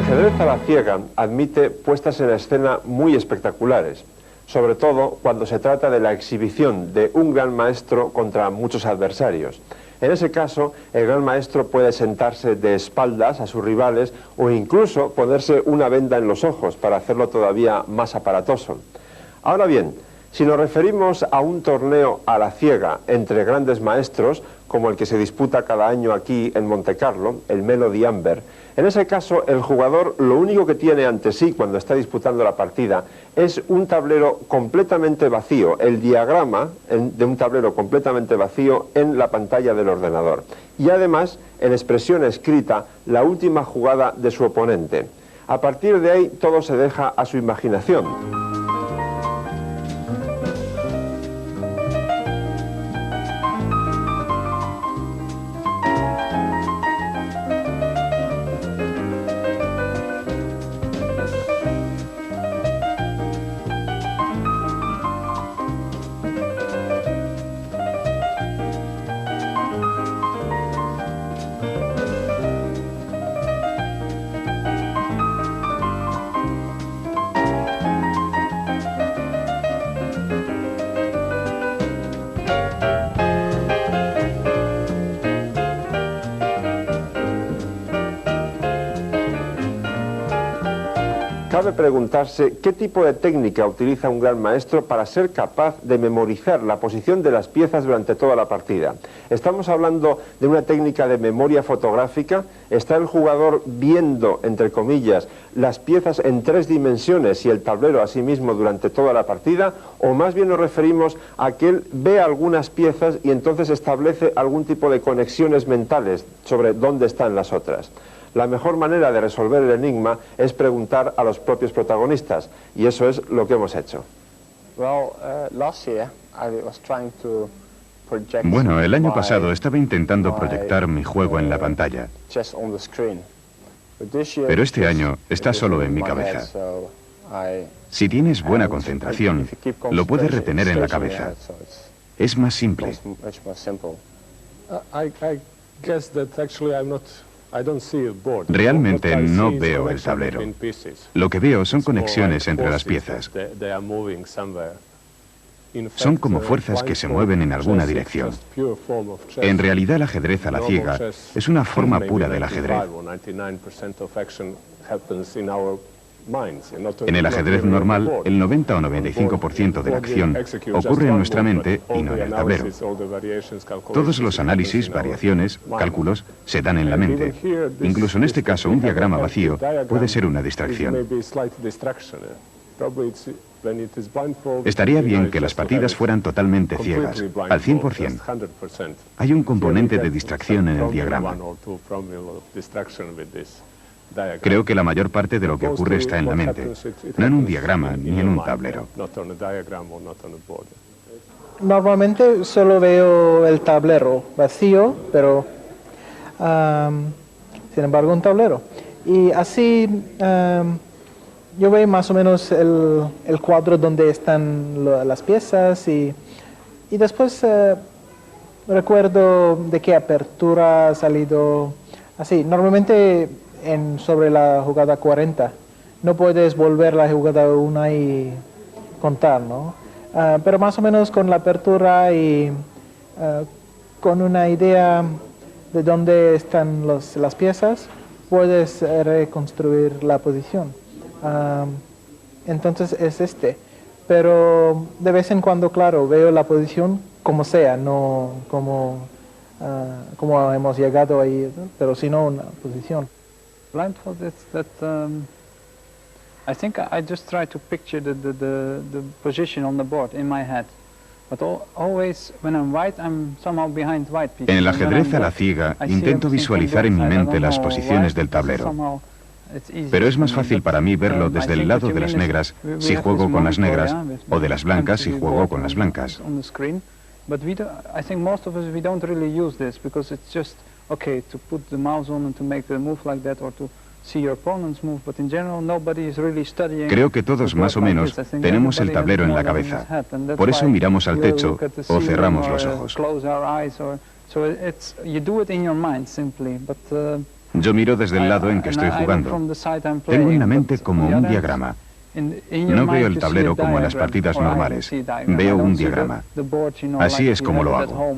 ajedrez a la ciega admite puestas en escena muy espectaculares, sobre todo cuando se trata de la exhibición de un gran maestro contra muchos adversarios. En ese caso, el gran maestro puede sentarse de espaldas a sus rivales o incluso ponerse una venda en los ojos para hacerlo todavía más aparatoso. Ahora bien, si nos referimos a un torneo a la ciega entre grandes maestros, como el que se disputa cada año aquí en Montecarlo, el Melody Amber, en ese caso el jugador lo único que tiene ante sí cuando está disputando la partida es un tablero completamente vacío, el diagrama de un tablero completamente vacío en la pantalla del ordenador. Y además, en expresión escrita, la última jugada de su oponente. A partir de ahí todo se deja a su imaginación. Cabe preguntarse qué tipo de técnica utiliza un gran maestro para ser capaz de memorizar la posición de las piezas durante toda la partida. ¿Estamos hablando de una técnica de memoria fotográfica? ¿Está el jugador viendo, entre comillas, las piezas en 3 dimensiones y el tablero a sí mismo durante toda la partida? ¿O más bien nos referimos a que él ve algunas piezas y entonces establece algún tipo de conexiones mentales sobre dónde están las otras? La mejor manera de resolver el enigma es preguntar a los propios protagonistas, y eso es lo que hemos hecho. Bueno, el año pasado estaba intentando proyectar mi juego en la pantalla, pero este año está solo en mi cabeza. Si tienes buena concentración, lo puedes retener en la cabeza. Es más simple. Realmente no veo el tablero. Lo que veo son conexiones entre las piezas. Son como fuerzas que se mueven en alguna dirección. En realidad el ajedrez a la ciega es una forma pura del ajedrez. En el ajedrez normal, el 90 o 95% de la acción ocurre en nuestra mente y no en el tablero. Todos los análisis, variaciones, cálculos se dan en la mente. Incluso en este caso, un diagrama vacío puede ser una distracción. Estaría bien que las partidas fueran totalmente ciegas, al 100%. Hay un componente de distracción en el diagrama. Creo que la mayor parte de lo que ocurre está en la mente, no en un diagrama ni en un tablero. Normalmente solo veo el tablero vacío, pero sin embargo un tablero. Y así yo veo más o menos el cuadro donde están las piezas y después recuerdo de qué apertura ha salido así. Normalmente sobre la jugada 40 no puedes volver la jugada 1 y contar, ¿no? Pero más o menos con la apertura y con una idea de dónde están las piezas, puedes reconstruir la posición. Entonces es pero de vez en cuando, claro, veo la posición como sea, no como hemos llegado ahí, ¿no? Pero sino una posición. Blindfold is that I think I just try to picture the position on the board in my head. But always when I'm white, I'm somehow behind white people. En el ajedrez a la ciega intento visualizar en mi mente las posiciones del tablero. Pero es más fácil para mí verlo desde el lado de las negras si juego con las negras o de las blancas si juego con las blancas. But I think most of us we don't really use this because it's just okay to put the mouse on and to make the move like that or to see your opponent's move, but in general nobody is really studying. Creo que todos más o menos tenemos el tablero en la cabeza. Por eso miramos al techo o cerramos los ojos. So it's you do it in your mind simply, but Yo miro desde el lado en que estoy jugando. Tengo en la mente como un diagrama. No veo el tablero como en las partidas normales. Veo un diagrama. Así es como lo hago.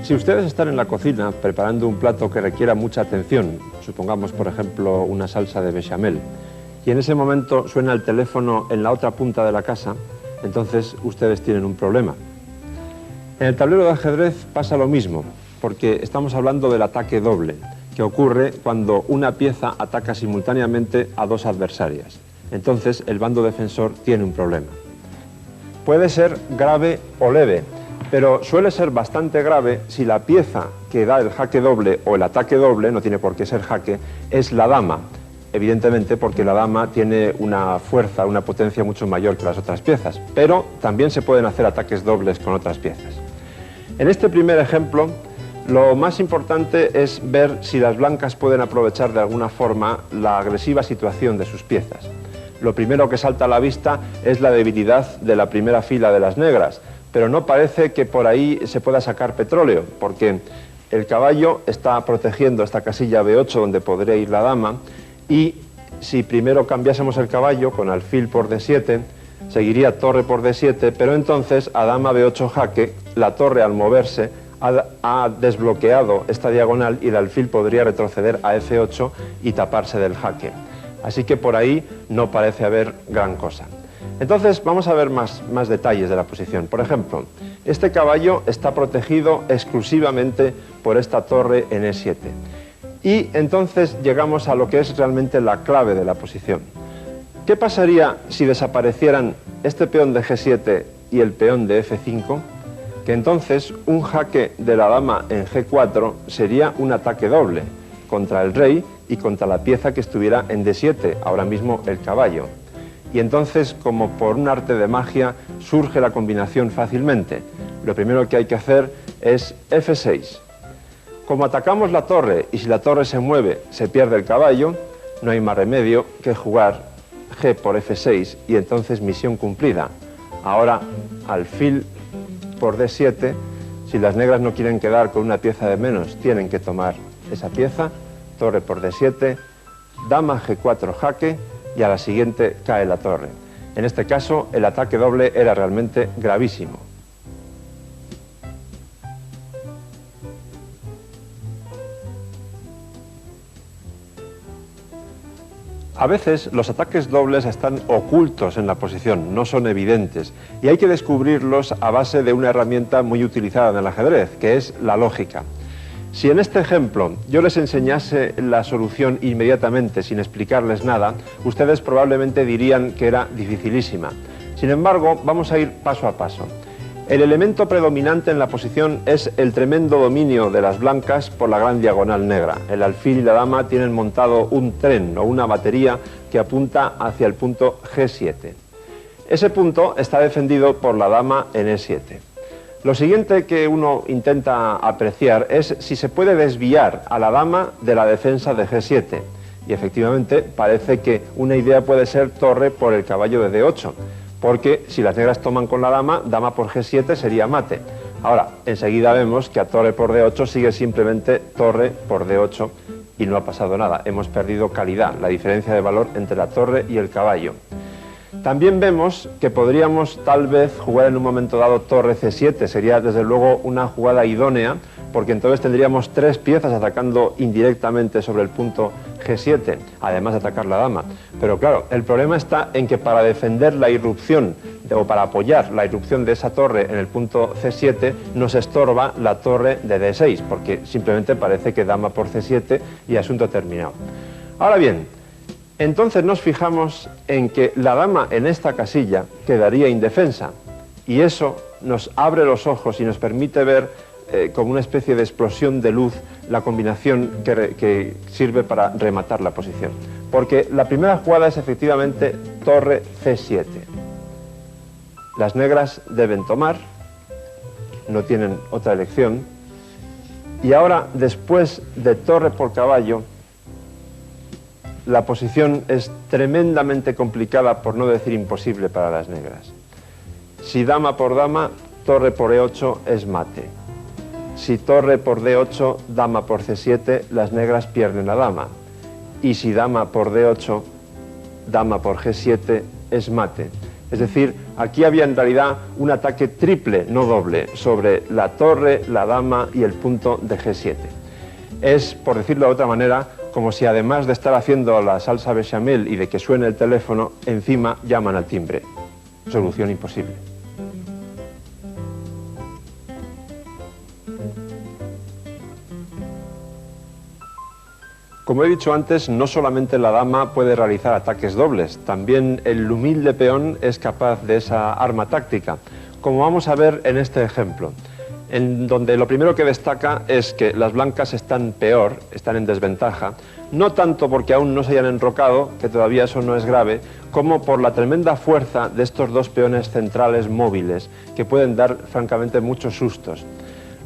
Si ustedes están en la cocina preparando un plato que requiera mucha atención, supongamos por ejemplo una salsa de bechamel, y en ese momento suena el teléfono en la otra punta de la casa, entonces ustedes tienen un problema. En el tablero de ajedrez pasa lo mismo, porque estamos hablando del ataque doble, que ocurre cuando una pieza ataca simultáneamente a dos adversarias. Entonces el bando defensor tiene un problema. Puede ser grave o leve, pero suele ser bastante grave si la pieza que da el jaque doble o el ataque doble, no tiene por qué ser jaque, es la dama. Evidentemente porque la dama tiene una fuerza, una potencia mucho mayor que las otras piezas, pero también se pueden hacer ataques dobles con otras piezas. En este primer ejemplo, lo más importante es ver si las blancas pueden aprovechar de alguna forma la agresiva situación de sus piezas. Lo primero que salta a la vista es la debilidad de la primera fila de las negras, pero no parece que por ahí se pueda sacar petróleo, porque el caballo está protegiendo esta casilla B8 donde podría ir la dama, y si primero cambiásemos el caballo con alfil por D7, seguiría torre por D7, pero entonces a dama B8 jaque, la torre al moverse ha desbloqueado esta diagonal y el alfil podría retroceder a F8 y taparse del jaque. Así que por ahí no parece haber gran cosa. Entonces vamos a ver más detalles de la posición. Por ejemplo, este caballo está protegido exclusivamente por esta torre en E7. Y entonces llegamos a lo que es realmente la clave de la posición. ¿Qué pasaría si desaparecieran este peón de G7 y el peón de F5? Que entonces un jaque de la dama en G4 sería un ataque doble contra el rey y contra la pieza que estuviera en D7, ahora mismo el caballo. Y entonces, como por un arte de magia, surge la combinación fácilmente. Lo primero que hay que hacer es F6. Como atacamos la torre y si la torre se mueve se pierde el caballo, no hay más remedio que jugar G por F6 y entonces misión cumplida. Ahora alfil por D7, si las negras no quieren quedar con una pieza de menos, tienen que tomar esa pieza, torre por D7, dama G4 jaque y a la siguiente cae la torre. En este caso el ataque doble era realmente gravísimo. A veces los ataques dobles están ocultos en la posición, no son evidentes, y hay que descubrirlos a base de una herramienta muy utilizada en el ajedrez, que es la lógica. Si en este ejemplo yo les enseñase la solución inmediatamente, sin explicarles nada, ustedes probablemente dirían que era dificilísima. Sin embargo, vamos a ir paso a paso. El elemento predominante en la posición es el tremendo dominio de las blancas por la gran diagonal negra. El alfil y la dama tienen montado un tren o una batería que apunta hacia el punto G7. Ese punto está defendido por la dama en E7. Lo siguiente que uno intenta apreciar es si se puede desviar a la dama de la defensa de G7. Y efectivamente parece que una idea puede ser torre por el caballo de D8. Porque si las negras toman con la dama, dama por G7 sería mate. Ahora, enseguida vemos que a torre por D8 sigue simplemente torre por D8 y no ha pasado nada. Hemos perdido calidad, la diferencia de valor entre la torre y el caballo. También vemos que podríamos tal vez jugar en un momento dado torre C7. Sería desde luego una jugada idónea, porque entonces tendríamos tres piezas atacando indirectamente sobre el punto G7, además de atacar la dama. Pero claro, el problema está en que para defender la irrupción o para apoyar la irrupción de esa torre en el punto C7 nos estorba la torre de D6, porque simplemente parece que dama por C7 y asunto terminado. Ahora bien, entonces nos fijamos en que la dama en esta casilla quedaría indefensa y eso nos abre los ojos y nos permite ver como una especie de explosión de luz la combinación que sirve para rematar la posición. Porque la primera jugada es efectivamente torre C7. Las negras deben tomar, no tienen otra elección, y ahora después de torre por caballo la posición es tremendamente complicada, por no decir imposible, para las negras. Si dama por dama, torre por E8 es mate. Si torre por D8, dama por C7, las negras pierden la dama. Y si dama por D8, dama por G7 es mate. Es decir, aquí había en realidad un ataque triple, no doble, sobre la torre, la dama y el punto de G7. Es, por decirlo de otra manera, como si además de estar haciendo la salsa bechamel y de que suene el teléfono, encima llaman al timbre. Solución imposible. Como he dicho antes, no solamente la dama puede realizar ataques dobles, también el humilde peón es capaz de esa arma táctica, como vamos a ver en este ejemplo, en donde lo primero que destaca es que las blancas están peor, están en desventaja, no tanto porque aún no se hayan enrocado, que todavía eso no es grave, como por la tremenda fuerza de estos dos peones centrales móviles, que pueden dar francamente muchos sustos.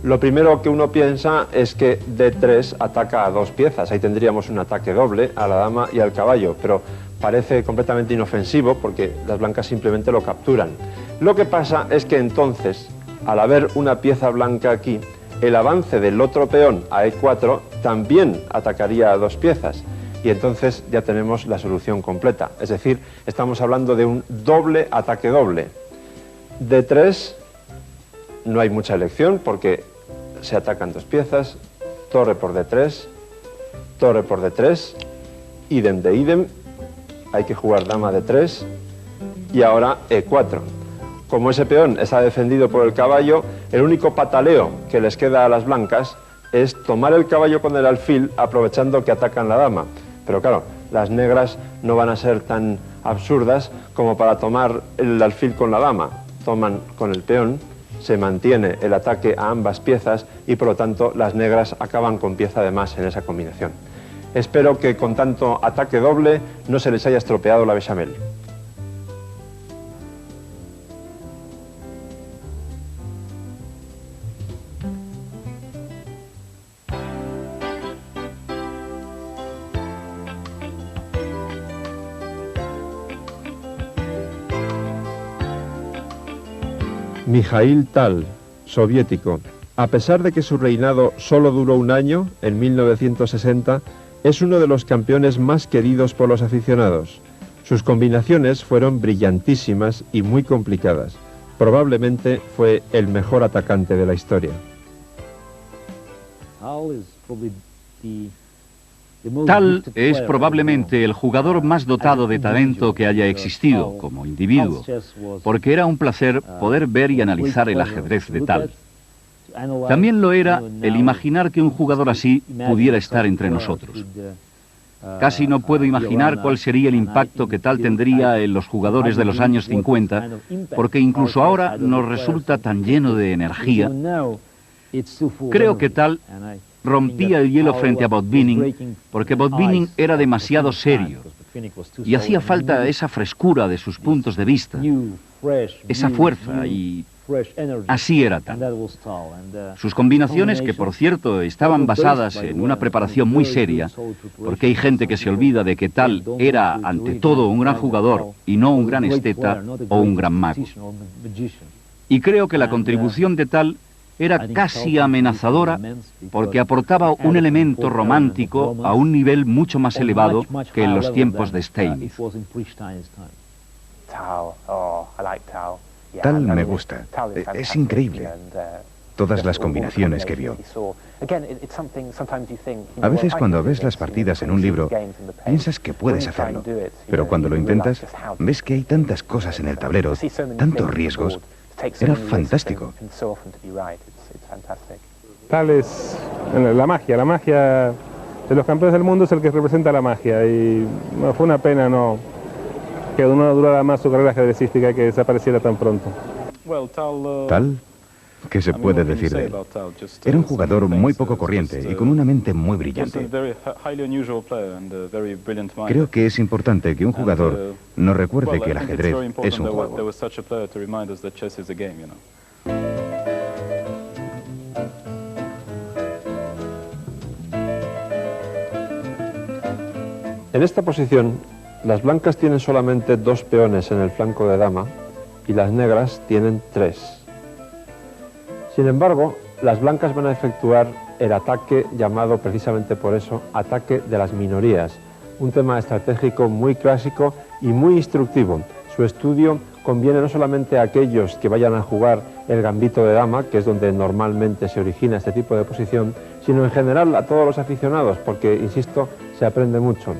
Lo primero que uno piensa es que D3 ataca a dos piezas, ahí tendríamos un ataque doble a la dama y al caballo, pero parece completamente inofensivo porque las blancas simplemente lo capturan. Lo que pasa es que entonces, al haber una pieza blanca aquí, el avance del otro peón a E4 también atacaría a dos piezas y entonces ya tenemos la solución completa, es decir, estamos hablando de un doble ataque doble. D3 no hay mucha elección porque se atacan dos piezas, torre por D3, torre por D3, idem de idem, hay que jugar dama D3 y ahora E4. Como ese peón está defendido por el caballo, el único pataleo que les queda a las blancas es tomar el caballo con el alfil aprovechando que atacan la dama. Pero claro, las negras no van a ser tan absurdas como para tomar el alfil con la dama. Toman con el peón, se mantiene el ataque a ambas piezas y por lo tanto las negras acaban con pieza de más en esa combinación. Espero que con tanto ataque doble no se les haya estropeado la bechamel. Mijaíl Tal, soviético. A pesar de que su reinado solo duró un año, en 1960, es uno de los campeones más queridos por los aficionados. Sus combinaciones fueron brillantísimas y muy complicadas. Probablemente fue el mejor atacante de la historia. Tal es probablemente el jugador más dotado de talento que haya existido como individuo, porque era un placer poder ver y analizar el ajedrez de Tal. También lo era el imaginar que un jugador así pudiera estar entre nosotros. Casi no puedo imaginar cuál sería el impacto que Tal tendría en los jugadores de los años 50, porque incluso ahora nos resulta tan lleno de energía. Creo que Tal rompía el hielo frente a Botvinnik, porque Botvinnik era demasiado serio y hacía falta esa frescura de sus puntos de vista, esa fuerza, y así era Tal. Sus combinaciones, que por cierto estaban basadas en una preparación muy seria, porque hay gente que se olvida de que Tal era ante todo un gran jugador y no un gran esteta o un gran mago. Y creo que la contribución de Tal era casi amenazadora porque aportaba un elemento romántico a un nivel mucho más elevado que en los tiempos de Steinitz. Tal me gusta. Es increíble. Todas las combinaciones que vio. A veces cuando ves las partidas en un libro, piensas que puedes hacerlo, pero cuando lo intentas, ves que hay tantas cosas en el tablero, tantos riesgos. Era fantástico. Tal es la magia de los campeones del mundo es el que representa la magia y fue una pena que no durara más su carrera ajedrecística, que desapareciera tan pronto. Tal, ¿qué se puede decir de él? Era un jugador muy poco corriente y con una mente muy brillante. Creo que es importante que un jugador nos recuerde que el ajedrez es un juego. En esta posición, las blancas tienen solamente 2 peones en el flanco de dama y las negras tienen 3. Sin embargo, las blancas van a efectuar el ataque llamado precisamente por eso, ataque de las minorías, un tema estratégico muy clásico y muy instructivo. Su estudio conviene no solamente a aquellos que vayan a jugar el gambito de dama, que es donde normalmente se origina este tipo de posición, sino en general a todos los aficionados, porque, insisto, se aprende mucho.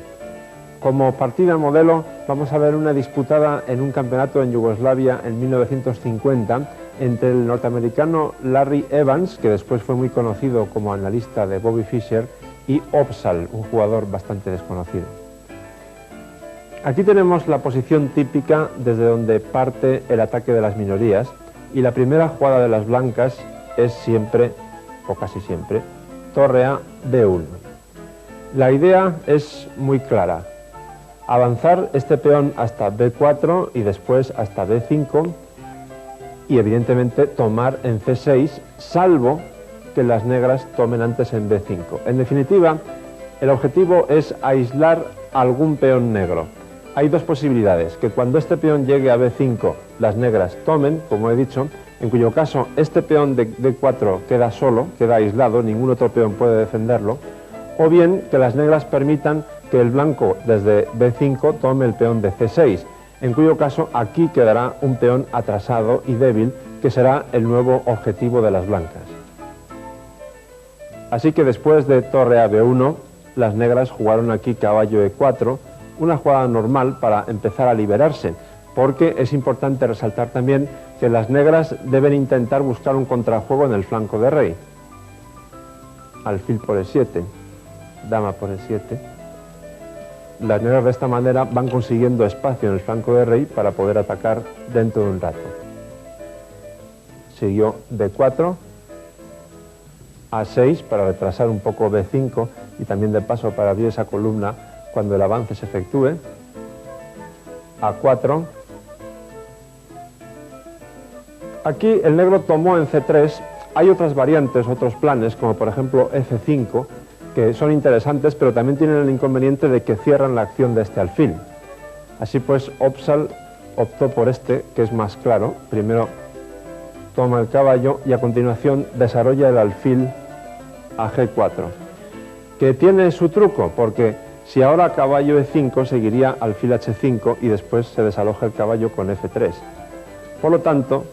Como partida modelo vamos a ver una disputada en un campeonato en Yugoslavia en 1950 entre el norteamericano Larry Evans, que después fue muy conocido como analista de Bobby Fischer, y Opsahl, un jugador bastante desconocido. Aquí tenemos la posición típica desde donde parte el ataque de las minorías, y la primera jugada de las blancas es siempre, o casi siempre, torre A, B1. La idea es muy clara: avanzar este peón hasta B4 y después hasta B5 y evidentemente tomar en C6, salvo que las negras tomen antes en B5. En definitiva, el objetivo es aislar algún peón negro. Hay 2 posibilidades: que cuando este peón llegue a B5 las negras tomen, como he dicho, en cuyo caso este peón de D4 queda solo, queda aislado, ningún otro peón puede defenderlo, o bien que las negras permitan que el blanco desde B5 tome el peón de C6, en cuyo caso aquí quedará un peón atrasado y débil, que será el nuevo objetivo de las blancas. Así que después de torre a B1, las negras jugaron aquí caballo E4, una jugada normal para empezar a liberarse, porque es importante resaltar también que las negras deben intentar buscar un contrajuego en el flanco de rey. Alfil por E7, dama por E7. Las negras de esta manera van consiguiendo espacio en el flanco de rey para poder atacar dentro de un rato. Siguió D4, A6 para retrasar un poco B5 y también de paso para abrir esa columna cuando el avance se efectúe. A4. Aquí el negro tomó en C3. Hay otras variantes, otros planes, como por ejemplo F5, que son interesantes, pero también tienen el inconveniente de que cierran la acción de este alfil. Así pues, Opsahl optó por este, que es más claro. Primero toma el caballo y a continuación desarrolla el alfil a G4, que tiene su truco, porque si ahora caballo E5 seguiría alfil H5 y después se desaloja el caballo con F3. Por lo tanto,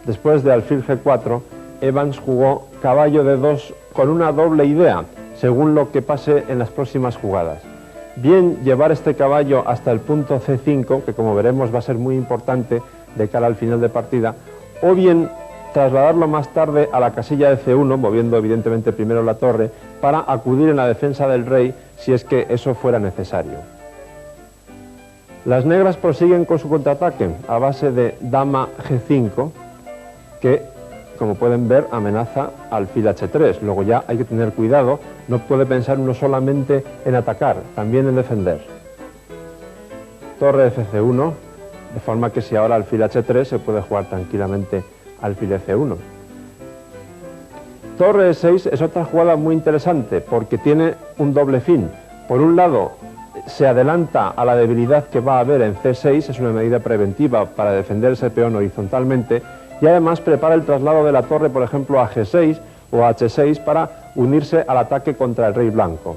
después de alfil G4, Evans jugó caballo D2 con una doble idea, según lo que pase en las próximas jugadas. Bien llevar este caballo hasta el punto C5, que como veremos va a ser muy importante de cara al final de partida, o bien trasladarlo más tarde a la casilla de C1, moviendo evidentemente primero la torre, para acudir en la defensa del rey si es que eso fuera necesario. Las negras prosiguen con su contraataque a base de dama G5, que, como pueden ver, amenaza alfil H3. Luego ya hay que tener cuidado, no puede pensar uno solamente en atacar, también en defender. Torre FC1, de forma que si ahora alfil H3 se puede jugar tranquilamente alfil F1. Torre E6 es otra jugada muy interesante porque tiene un doble fin. Por un lado, se adelanta a la debilidad que va a haber en C6, es una medida preventiva para defender ese peón horizontalmente, y además prepara el traslado de la torre, por ejemplo, a G6 o a H6 para unirse al ataque contra el rey blanco.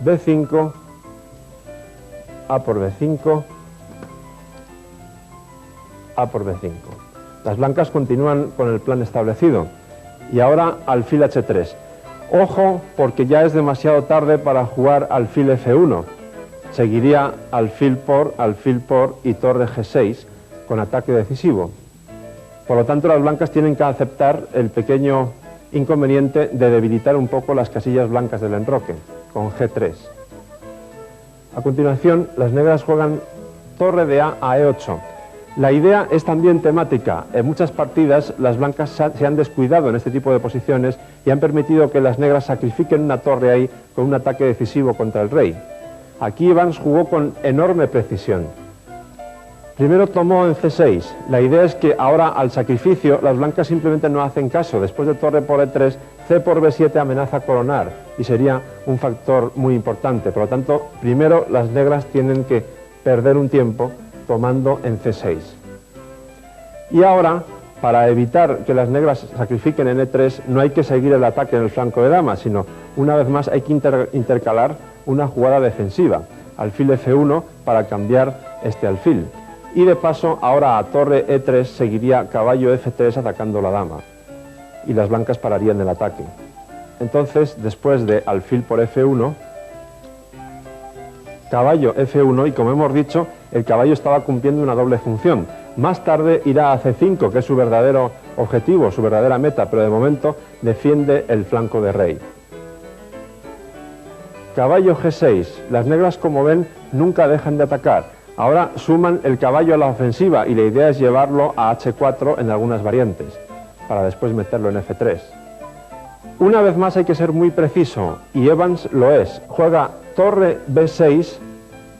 B5, A por B5, A por B5. Las blancas continúan con el plan establecido y ahora alfil H3. Ojo, porque ya es demasiado tarde para jugar alfil F1. Seguiría alfil por y torre G6 con ataque decisivo. Por lo tanto, las blancas tienen que aceptar el pequeño inconveniente de debilitar un poco las casillas blancas del enroque, con G3. A continuación, las negras juegan torre de A a E8. La idea es también temática. En muchas partidas las blancas se han descuidado en este tipo de posiciones y han permitido que las negras sacrifiquen una torre ahí con un ataque decisivo contra el rey. Aquí Evans jugó con enorme precisión. Primero tomó en C6. La idea es que ahora, al sacrificio, las blancas simplemente no hacen caso. Después de torre por E3, C por B7 amenaza coronar y sería un factor muy importante. Por lo tanto, primero las negras tienen que perder un tiempo tomando en C6. Y ahora, para evitar que las negras sacrifiquen en E3, no hay que seguir el ataque en el flanco de dama, sino una vez más hay que intercalar una jugada defensiva, alfil F1 para cambiar este alfil. Y de paso, ahora a torre E3 seguiría caballo F3 atacando la dama. Y las blancas pararían el ataque. Entonces, después de alfil por F1, caballo F1, y como hemos dicho, el caballo estaba cumpliendo una doble función. Más tarde irá a C5, que es su verdadero objetivo, su verdadera meta, pero de momento defiende el flanco de rey. Caballo G6. Las negras, como ven, nunca dejan de atacar. Ahora suman el caballo a la ofensiva y la idea es llevarlo a H4 en algunas variantes, para después meterlo en F3. Una vez más hay que ser muy preciso, y Evans lo es. Juega torre B6,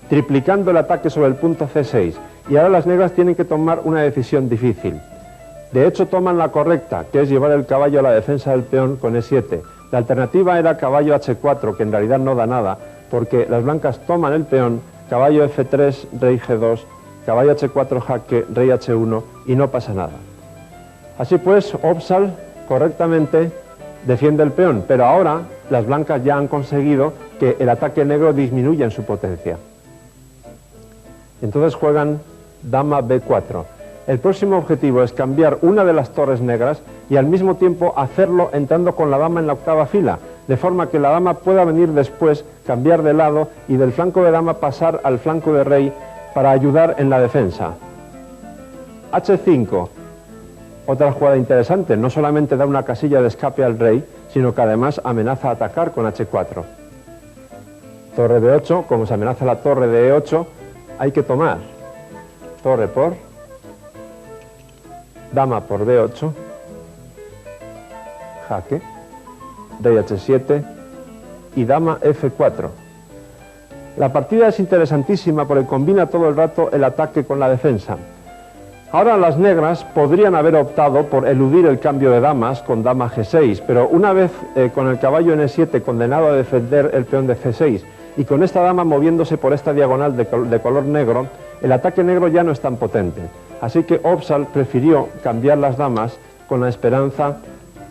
triplicando el ataque sobre el punto C6, y ahora las negras tienen que tomar una decisión difícil. De hecho, toman la correcta, que es llevar el caballo a la defensa del peón con E7. La alternativa era caballo H4, que en realidad no da nada, porque las blancas toman el peón, caballo F3, rey G2, caballo H4 jaque, rey H1 y no pasa nada. Así pues, Opsahl correctamente defiende el peón, pero ahora las blancas ya han conseguido que el ataque negro disminuya en su potencia. Entonces juegan dama B4. El próximo objetivo es cambiar una de las torres negras y al mismo tiempo hacerlo entrando con la dama en la octava fila, de forma que la dama pueda venir después, cambiar de lado y del flanco de dama pasar al flanco de rey para ayudar en la defensa. H5, otra jugada interesante, no solamente da una casilla de escape al rey, sino que además amenaza a atacar con H4. Torre B8, como se amenaza la torre de E8, hay que tomar. Torre por, dama por B8, jaque, rey H7 y dama F4. La partida es interesantísima porque combina todo el rato el ataque con la defensa. Ahora las negras podrían haber optado por eludir el cambio de damas con dama G6, pero una vez con el caballo en E7 condenado a defender el peón de C6 y con esta dama moviéndose por esta diagonal de color negro, el ataque negro ya no es tan potente. Así que Opsahl prefirió cambiar las damas con la esperanza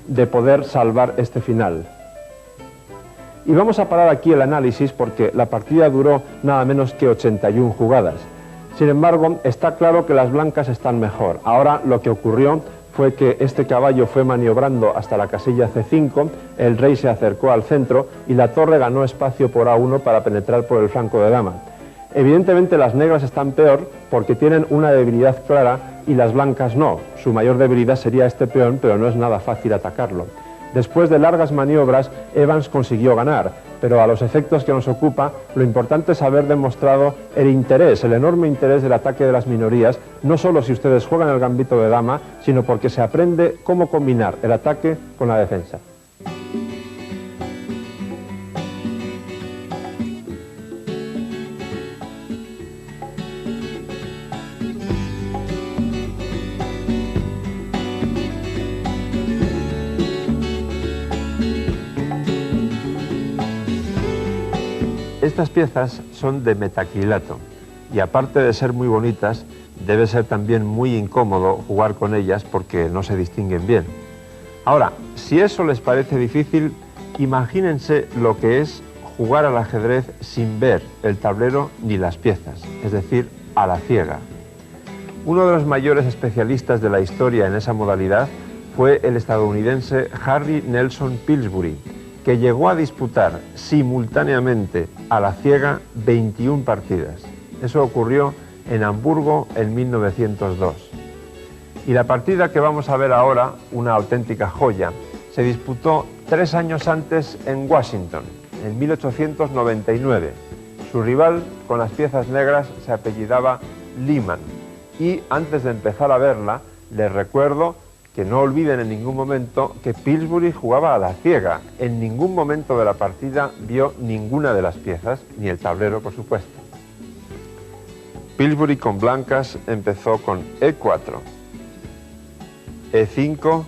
de poder salvar este final. Y vamos a parar aquí el análisis porque la partida duró nada menos que 81 jugadas. Sin embargo, está claro que las blancas están mejor. Ahora lo que ocurrió fue que este caballo fue maniobrando hasta la casilla C5, el rey se acercó al centro y la torre ganó espacio por A1 para penetrar por el flanco de dama. Evidentemente las negras están peor porque tienen una debilidad clara y las blancas no. Su mayor debilidad sería este peón, pero no es nada fácil atacarlo. Después de largas maniobras, Evans consiguió ganar, pero a los efectos que nos ocupa, lo importante es haber demostrado el interés, el enorme interés del ataque de las minorías, no solo si ustedes juegan el gambito de dama, sino porque se aprende cómo combinar el ataque con la defensa. Estas piezas son de metacrilato y aparte de ser muy bonitas, debe ser también muy incómodo jugar con ellas porque no se distinguen bien. Ahora, si eso les parece difícil, imagínense lo que es jugar al ajedrez sin ver el tablero ni las piezas, es decir, a la ciega. Uno de los mayores especialistas de la historia en esa modalidad fue el estadounidense Harry Nelson Pillsbury, que llegó a disputar simultáneamente a la ciega 21 partidas. Eso ocurrió en Hamburgo en 1902. Y la partida que vamos a ver ahora, una auténtica joya, se disputó 3 años antes en Washington, en 1899. Su rival con las piezas negras se apellidaba Lehman. Y antes de empezar a verla, les recuerdo que no olviden en ningún momento que Pillsbury jugaba a la ciega. En ningún momento de la partida vio ninguna de las piezas, ni el tablero, por supuesto. Pillsbury con blancas empezó con E4, E5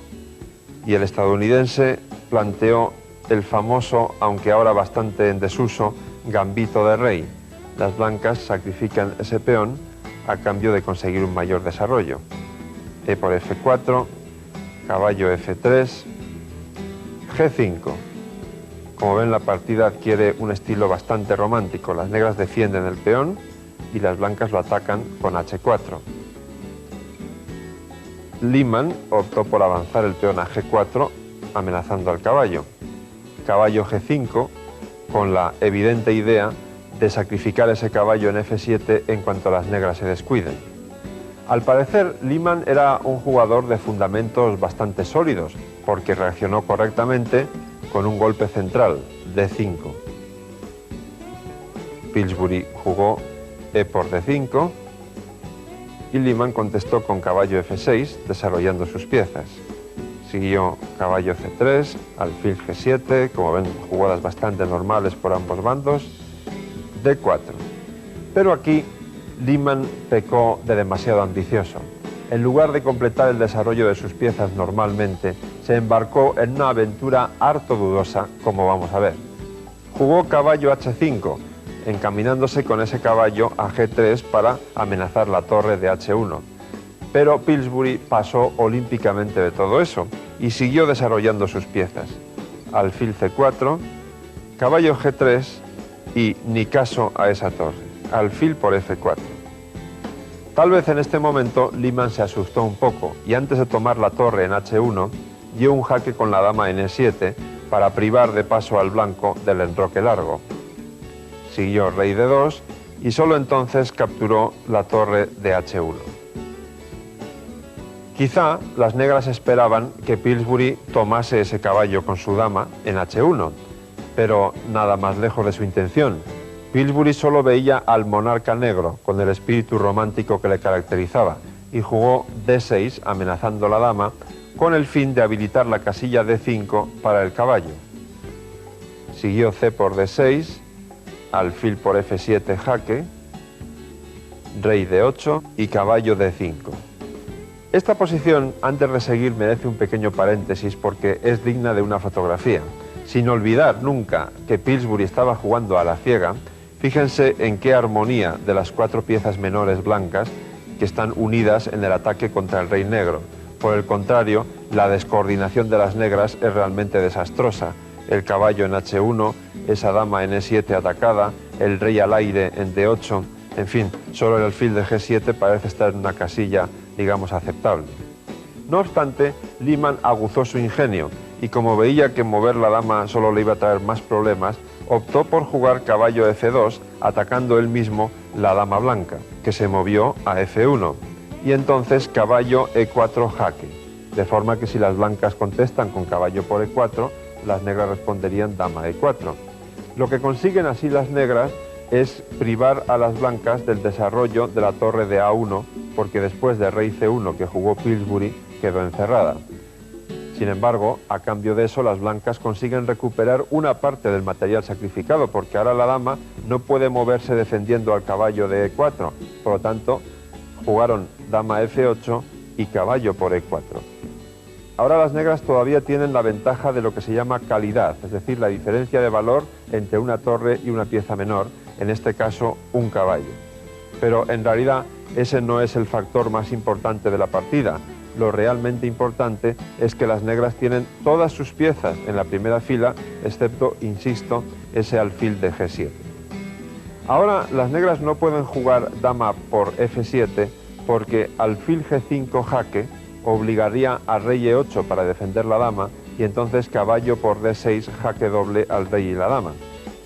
y el estadounidense planteó el famoso, aunque ahora bastante en desuso, gambito de rey. Las blancas sacrifican ese peón a cambio de conseguir un mayor desarrollo. E por F4, caballo F3, G5. Como ven, la partida adquiere un estilo bastante romántico. Las negras defienden el peón y las blancas lo atacan con H4. Lehmann optó por avanzar el peón a G4, amenazando al caballo. Caballo G5, con la evidente idea de sacrificar ese caballo en F7 en cuanto las negras se descuiden. Al parecer, Lehmann era un jugador de fundamentos bastante sólidos, porque reaccionó correctamente con un golpe central, D5. Pillsbury jugó E por D5 y Lehmann contestó con caballo F6, desarrollando sus piezas. Siguió caballo C3, alfil G7, como ven, jugadas bastante normales por ambos bandos, D4. Pero aquí Lehmann pecó de demasiado ambicioso. En lugar de completar el desarrollo de sus piezas normalmente, se embarcó en una aventura harto dudosa, como vamos a ver. Jugó caballo H5, encaminándose con ese caballo a G3 para amenazar la torre de H1. Pero Pillsbury pasó olímpicamente de todo eso y siguió desarrollando sus piezas. Alfil C4, caballo G3 y ni caso a esa torre. Alfil por F4. Tal vez en este momento Lehmann se asustó un poco y antes de tomar la torre en H1 dio un jaque con la dama en E7 para privar de paso al blanco del enroque largo. Siguió rey D2 y solo entonces capturó la torre de H1. Quizá las negras esperaban que Pillsbury tomase ese caballo con su dama en H1, pero nada más lejos de su intención. Pillsbury solo veía al monarca negro con el espíritu romántico que le caracterizaba y jugó D6 amenazando la dama con el fin de habilitar la casilla D5 para el caballo. Siguió C por D6, alfil por F7 jaque, rey D8 y caballo D5. Esta posición, antes de seguir, merece un pequeño paréntesis porque es digna de una fotografía. Sin olvidar nunca que Pillsbury estaba jugando a la ciega, fíjense en qué armonía de las cuatro piezas menores blancas que están unidas en el ataque contra el rey negro. Por el contrario, la descoordinación de las negras es realmente desastrosa. El caballo en H1, esa dama en E7 atacada, el rey al aire en D8, en fin, solo el alfil de G7 parece estar en una casilla, digamos, aceptable. No obstante, Lehmann aguzó su ingenio y como veía que mover la dama solo le iba a traer más problemas, optó por jugar caballo F2, atacando él mismo la dama blanca, que se movió a F1, y entonces caballo E4 jaque, de forma que si las blancas contestan con caballo por E4, las negras responderían dama E4. Lo que consiguen así las negras es privar a las blancas del desarrollo de la torre de A1, porque después de rey C1 que jugó Pillsbury, quedó encerrada. Sin embargo, a cambio de eso, las blancas consiguen recuperar una parte del material sacrificado, porque ahora la dama no puede moverse defendiendo al caballo de E4. Por lo tanto, jugaron dama F8 y caballo por E4. Ahora las negras todavía tienen la ventaja de lo que se llama calidad, es decir, la diferencia de valor entre una torre y una pieza menor, en este caso un caballo. Pero en realidad ese no es el factor más importante de la partida. Lo realmente importante es que las negras tienen todas sus piezas en la primera fila, excepto, insisto, ese alfil de G7. Ahora las negras no pueden jugar dama por F7 porque alfil G5 jaque obligaría a rey E8 para defender la dama y entonces caballo por D6 jaque doble al rey y la dama.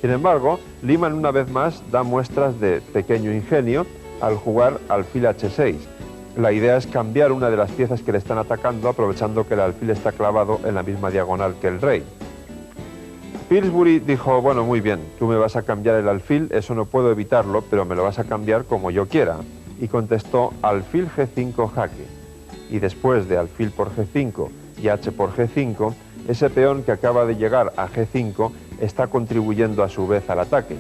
Sin embargo, Lehmann una vez más da muestras de pequeño ingenio al jugar alfil H6. La idea es cambiar una de las piezas que le están atacando aprovechando que el alfil está clavado en la misma diagonal que el rey. Pillsbury dijo, bueno, muy bien, tú me vas a cambiar el alfil, eso no puedo evitarlo, pero me lo vas a cambiar como yo quiera. Y contestó alfil G5 jaque. Y después de alfil por G5 y H por G5, ese peón que acaba de llegar a G5 está contribuyendo a su vez al ataque.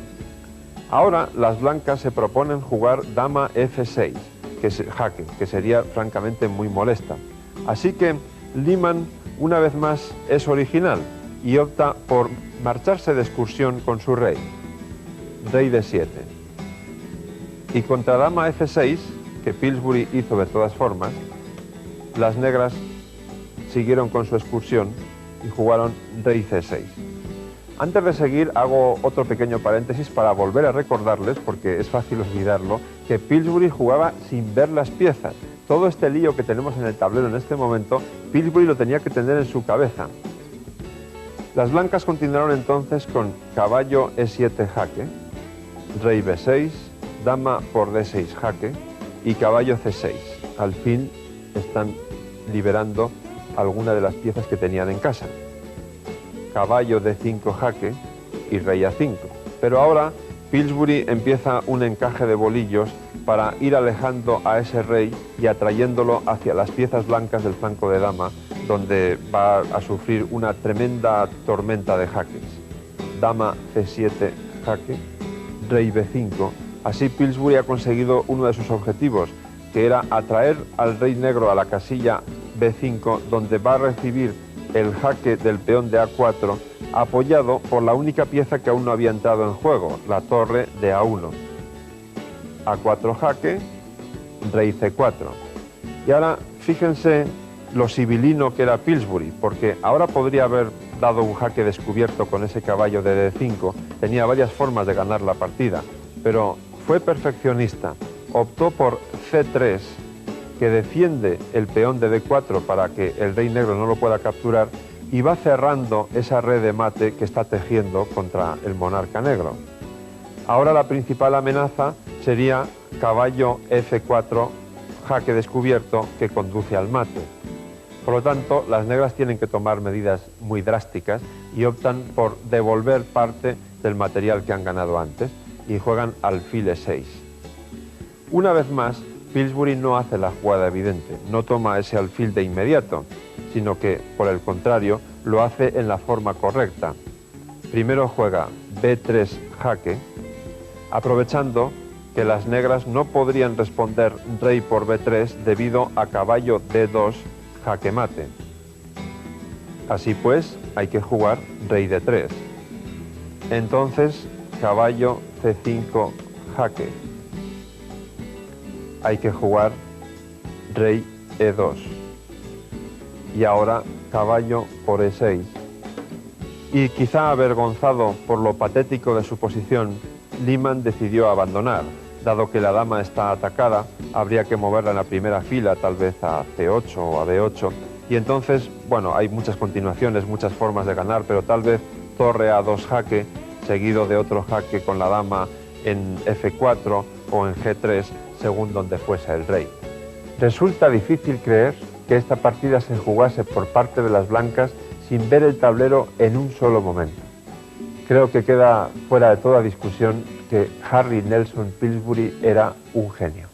Ahora las blancas se proponen jugar dama F6, que es jaque, que sería francamente muy molesta. Así que Lehmann una vez más es original y opta por marcharse de excursión con su rey, rey D7. Y contra dama F6, que Pillsbury hizo de todas formas, las negras siguieron con su excursión y jugaron rey C6. Antes de seguir, hago otro pequeño paréntesis para volver a recordarles, porque es fácil olvidarlo, que Pillsbury jugaba sin ver las piezas. Todo este lío que tenemos en el tablero en este momento, Pillsbury lo tenía que tener en su cabeza. Las blancas continuaron entonces con caballo E7 jaque, rey B6, dama por D6 jaque y caballo C6. Al fin están liberando alguna de las piezas que tenían en casa. Caballo D5 jaque y rey A5. Pero ahora Pillsbury empieza un encaje de bolillos para ir alejando a ese rey y atrayéndolo hacia las piezas blancas del flanco de dama, donde va a sufrir una tremenda tormenta de jaques. Dama C7 jaque, rey B5. Así Pillsbury ha conseguido uno de sus objetivos, que era atraer al rey negro a la casilla B5, donde va a recibir el jaque del peón de A4, apoyado por la única pieza que aún no había entrado en juego, la torre de A1. A4 jaque, rey C4. Y ahora fíjense lo sibilino que era Pillsbury, porque ahora podría haber dado un jaque descubierto con ese caballo de D5, tenía varias formas de ganar la partida, pero fue perfeccionista, optó por C3, que defiende el peón de D4 para que el rey negro no lo pueda capturar, y va cerrando esa red de mate que está tejiendo contra el monarca negro. Ahora la principal amenaza sería caballo F4, jaque descubierto, que conduce al mate. Por lo tanto, las negras tienen que tomar medidas muy drásticas y optan por devolver parte del material que han ganado antes y juegan alfil E6. Una vez más, Pillsbury no hace la jugada evidente, no toma ese alfil de inmediato, sino que, por el contrario, lo hace en la forma correcta. Primero juega B3 jaque, aprovechando que las negras no podrían responder rey por B3 debido a caballo D2 jaque mate. Así pues, hay que jugar rey D3. Entonces, caballo C5 jaque. Hay que jugar rey E2. Y ahora caballo por E6. Y quizá avergonzado por lo patético de su posición, Lehmann decidió abandonar. Dado que la dama está atacada, habría que moverla en la primera fila, tal vez a C8 o a D8. Y entonces, bueno, hay muchas continuaciones, muchas formas de ganar, pero tal vez torre A2 jaque, seguido de otro jaque con la dama en F4 o en G3, según donde fuese el rey. Resulta difícil creer que esta partida se jugase por parte de las blancas sin ver el tablero en un solo momento. Creo que queda fuera de toda discusión que Harry Nelson Pillsbury era un genio.